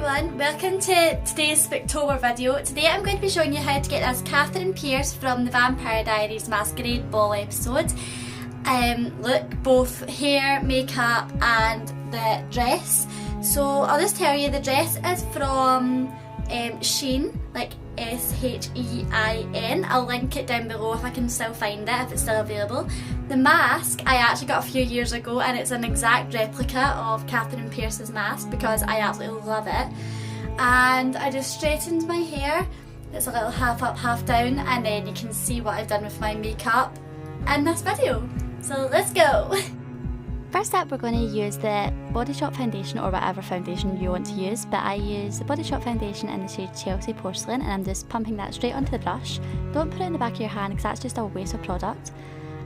everyone, welcome to today's Spooktober video. Today I'm going to be showing you how to get as Katherine Pierce from the Vampire Diaries Masquerade ball episode. Look, both hair, makeup and the dress. So I'll just tell you, the dress is from Shein, like S-H-E-I-N. I'll link it down below if I can still find it, if it's still available. The mask I actually got a few years ago and it's an exact replica of Katherine Pierce's mask because I absolutely love it. And I just straightened my hair. It's a little half up, half down, and then you can see what I've done with my makeup in this video. So let's go! First up, we're going to use the Body Shop foundation or whatever foundation you want to use, but I use the Body Shop foundation in the shade Chelsea Porcelain, and I'm just pumping that straight onto the brush. Don't put it in the back of your hand because that's just a waste of product.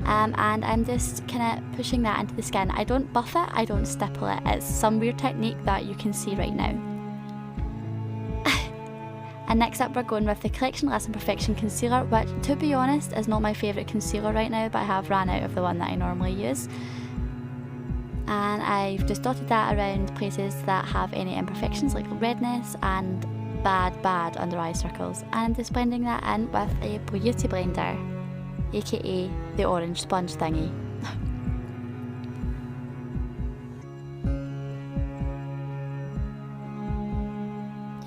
And I'm just kind of pushing that into the skin. I don't buff it, I don't stipple it. It's some weird technique that you can see right now. And next up, we're going with the Collection Less Imperfection Concealer, which, to be honest, is not my favourite concealer right now, but I have ran out of the one that I normally use. And I've just dotted that around places that have any imperfections like redness and bad under eye circles, and I'm just blending that in with a beauty blender, aka the orange sponge thingy.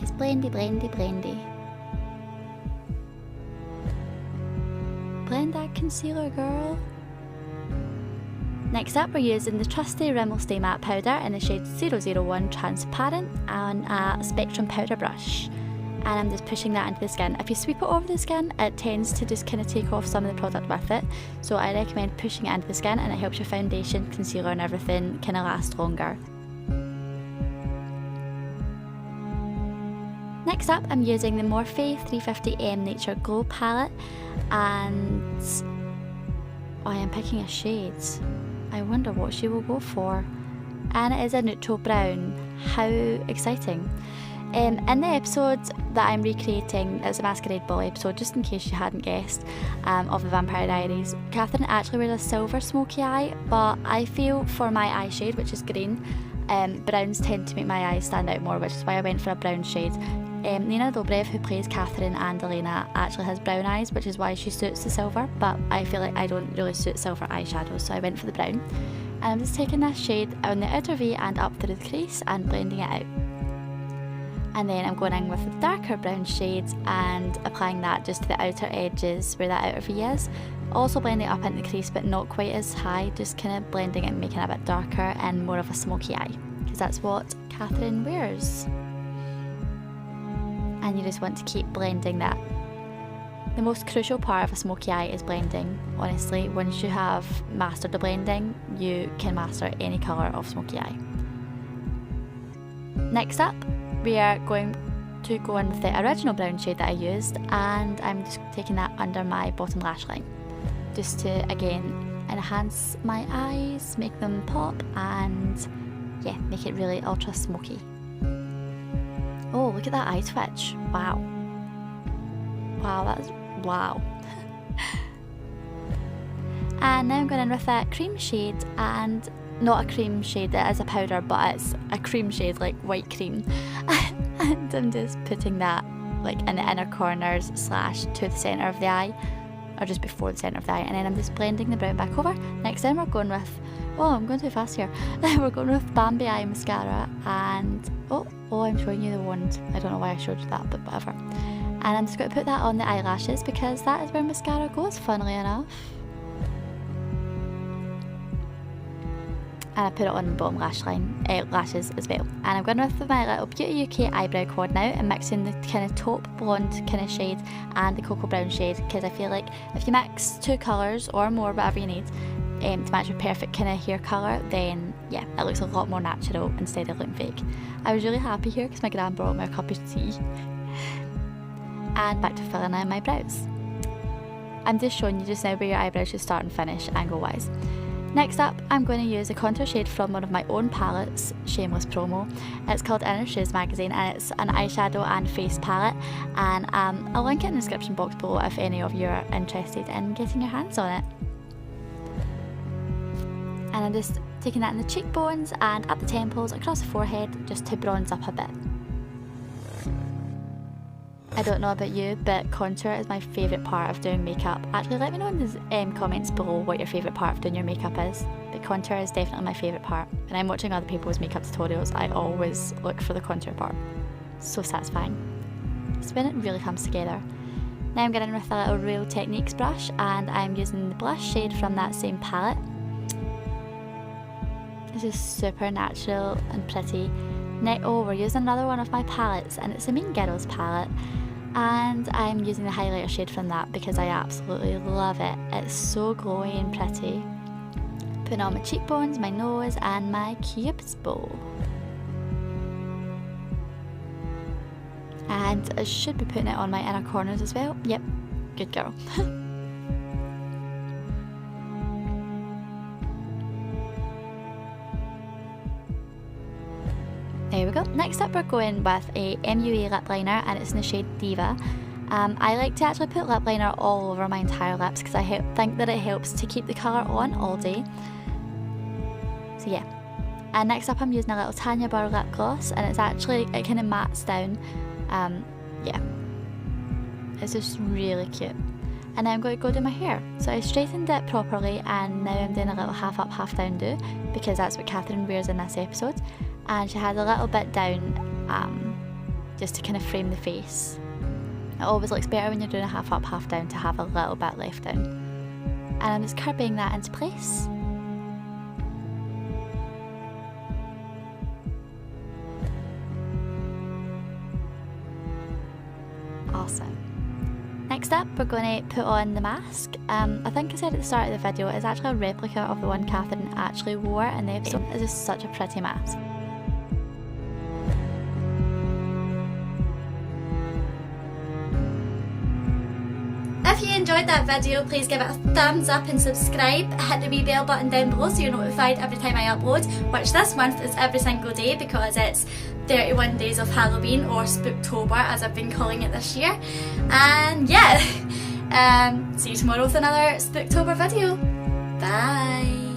Just blendy. Blend that concealer, girl. Next up, we're using the trusty Rimmel Stay Matte Powder in the shade 001 Transparent on a Spectrum powder brush. And I'm just pushing that into the skin. If you sweep it over the skin, it tends to just kind of take off some of the product with it. So I recommend pushing it into the skin, and it helps your foundation, concealer and everything kind of last longer. Next up, I'm using the Morphe 350M Nature Glow palette, and I am picking a shade. I wonder what she will go for. And it is a neutral brown. How exciting. In the episode that I'm recreating, it's a Masquerade ball episode, just in case you hadn't guessed, of the Vampire Diaries, Katherine actually wears a silver smoky eye, but I feel for my eye shade, which is green, browns tend to make my eyes stand out more, which is why I went for a brown shade. Nina Dobrev, who plays Katherine and Elena, actually has brown eyes, which is why she suits the silver, but I feel like I don't really suit silver eyeshadows, so I went for the brown. And I'm just taking this shade on the outer V and up through the crease and blending it out. And then I'm going in with the darker brown shades and applying that just to the outer edges where that outer V is. Also blending it up into the crease, but not quite as high, just kind of blending it and making it a bit darker and more of a smoky eye, because that's what Katherine wears. And you just want to keep blending that. The most crucial part of a smoky eye is blending. Honestly, once you have mastered the blending, you can master any colour of smoky eye. Next up, we are going to go in with the original brown shade that I used, and I'm just taking that under my bottom lash line, just to, again, enhance my eyes, make them pop, and yeah, make it really ultra smoky. Oh, look at that eye twitch. Wow. Wow, that's wow. And now I'm going in with that cream shade, and not a cream shade that is a powder, but it's a cream shade like white cream. And I'm just putting that like in the inner corners slash to the centre of the eye, or just before the centre of the eye, and then I'm just blending the brown back over. Next time we're going with, oh, I'm going too fast here. We're going with Bambi Eye Mascara, and oh, I'm showing you the wand. I don't know why I showed you that, but whatever. And I'm just going to put that on the eyelashes because that is where mascara goes, funnily enough. And I put it on the bottom lashes as well. And I'm going with my little Beauty UK eyebrow quad now and mixing the kind of taupe blonde kind of shade and the cocoa brown shade, because I feel like if you mix two colours or more, whatever you need, to match your perfect kind of hair colour, then yeah, it looks a lot more natural instead of looking fake. I was really happy here because my gran brought me a cup of tea. And back to filling in my brows. I'm just showing you just now where your eyebrows should start and finish angle wise. Next up, I'm going to use a contour shade from one of my own palettes, shameless promo. It's called Inner Shoes Magazine, and it's an eyeshadow and face palette, and I'll link it in the description box below if any of you are interested in getting your hands on it. And I'm just taking that in the cheekbones and up the temples, across the forehead, just to bronze up a bit. I don't know about you, but contour is my favourite part of doing makeup. Actually, let me know in the comments below what your favourite part of doing your makeup is. But contour is definitely my favourite part. When I'm watching other people's makeup tutorials, I always look for the contour part. So satisfying. So when it really comes together. Now I'm going in with a little Real Techniques brush, and I'm using the blush shade from that same palette. This is super natural and pretty. Next, we're using another one of my palettes, and it's the Mean Girls palette, and I'm using the highlighter shade from that because I absolutely love it. It's so glowy and pretty. Putting on my cheekbones, my nose, and my cupid's bow. And I should be putting it on my inner corners as well. Yep, good girl. There we go. Next up we're going with a MUA lip liner, and it's in the shade Diva. I like to actually put lip liner all over my entire lips because I think that it helps to keep the colour on all day. So yeah. And next up I'm using a little Tanya Burr lip gloss, and it's actually, it kind of mattes down. Yeah. It's just really cute. And now I'm going to go do my hair. So I straightened it properly, and now I'm doing a little half up, half down do, because that's what Katherine wears in this episode. And she has a little bit down, just to kind of frame the face. It always looks better when you're doing a half up, half down to have a little bit left down. And I'm just curving that into place. Awesome. Next up, we're going to put on the mask. I think I said at the start of the video, it's actually a replica of the one Katherine actually wore in the episode. It's just such a pretty mask. If you enjoyed that video, please give it a thumbs up and subscribe. Hit the wee bell button down below so you're notified every time I upload, which this month is every single day because it's 31 days of Halloween, or Spooktober as I've been calling it this year. And yeah, see you tomorrow with another Spooktober video. Bye!